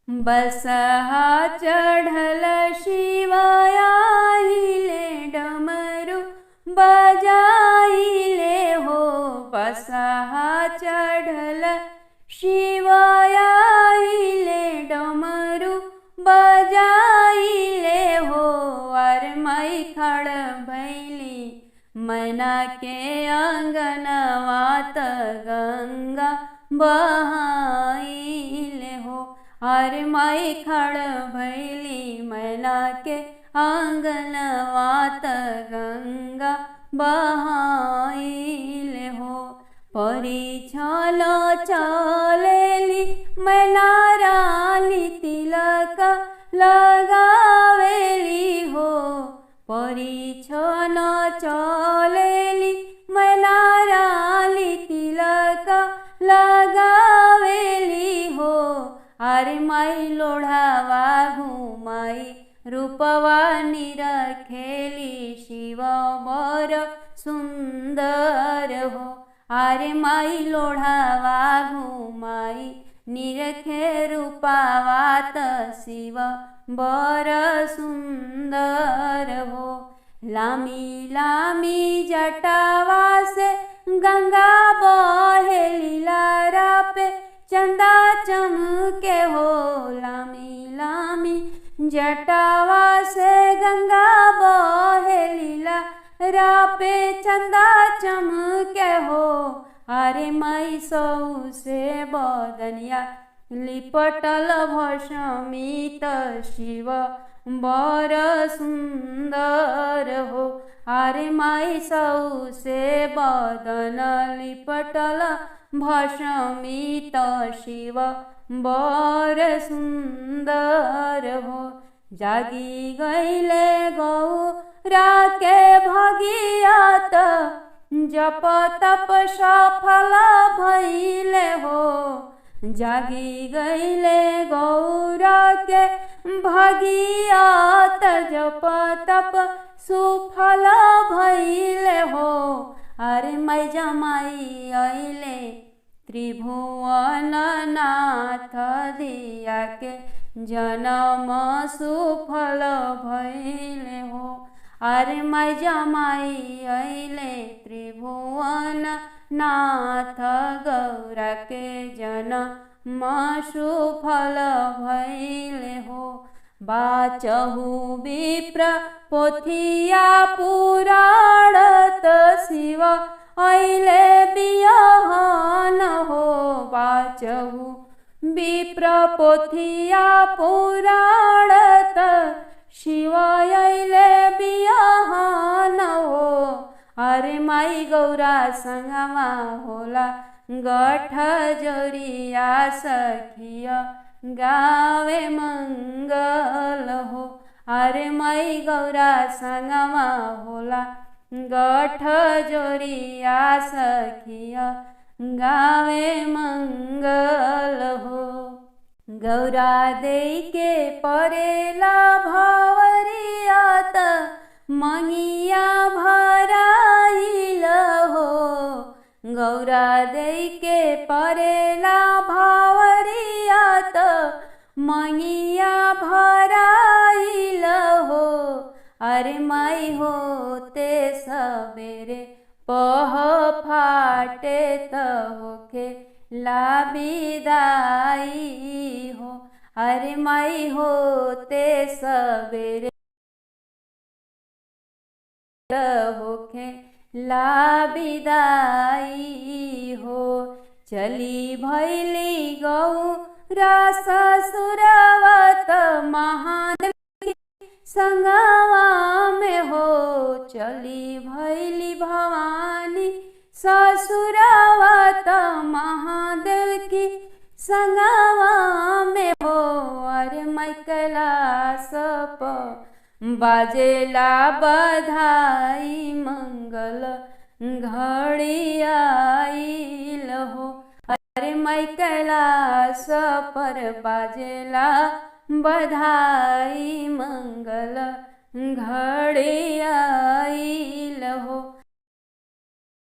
बसहा चढ़ल शिवायाइले डमरू बजाइले हो। बसहा चढ़ल शिवायाइले डमरू बजाइले हो। अर मई खड़ भैली मैना के अंगनवा त गंगा बहाइले हो। हर माई खड़ भैली मैना के आंगनवा त गंगा बहाइले हो। परी छल चलेली मैना रानी तिलक लगावेली हो। परी छल चलेली मैना रानी तिलक लगावेली हो। अरे माई लोढ़ावा घुमाई रूपवा निरखेली शिव बर सुंदर हो। अरे माई लोढ़ावा घुमाई निरखे रूपावा त शिव बर सुंदर हो। लामी लामी जटावा से गंगा बहेली लारा पे चंदा चमके हो। लामी लामी जटावा से गंगा बहेली लारा पे चंदा चमके हो। अरे माई सौ से बदनिया लिपटल भस्मित शिव बर सुंदर हो। अरे माई सौ से बदन लिपटल भस्मित शिव बर सुंदर हो। जागी गईले गौरा के भगियात जप तप सफल भइले हो। जागी गईले गौरा के भगियात जप तप सुफल भइले हो। अरे मै जमाई अइले त्रिभुवन नाथ दिया के जन्म सुफल भइले हो। अरे मै जमाई अइले त्रिभुवन नाथ गौरा के जन्म सुफल भइले हो। बाचहु विप्र पोथिया पुराणत शिव अइले बियहन हो। बाचहु विप्र पोथिया पुराणत शिव अइले बियहन हो। अरे माई गौरा संगमा होला गठ जोरिया सखिया गावे मंगल हो। अरे माई गौरा संगमा होला गठ जोरिया सखिया गावे मंगल हो। गौरा देई के परेला भावरिया त मंगिया भराइल हो। गौरा देई के परेला भावरिया त मंगिया भराइल हो। अरे माई होते सबेरे पह फाटे त होखे ला विदाई हो। अरे माई होते सबेरे होखे ला विदाई हो। चली भैली गौरा ससुरवत महादेव संगवा में हो। चली भैली भवानी ससुरवत महादेव की संगवा में हो। अरे मैं कैलाश प बाजेला बधाई मंगल घड़ी आइल हो। अरे मैं कैलाश पर बाजेला बधाई मंगल घड़ी आइल हो।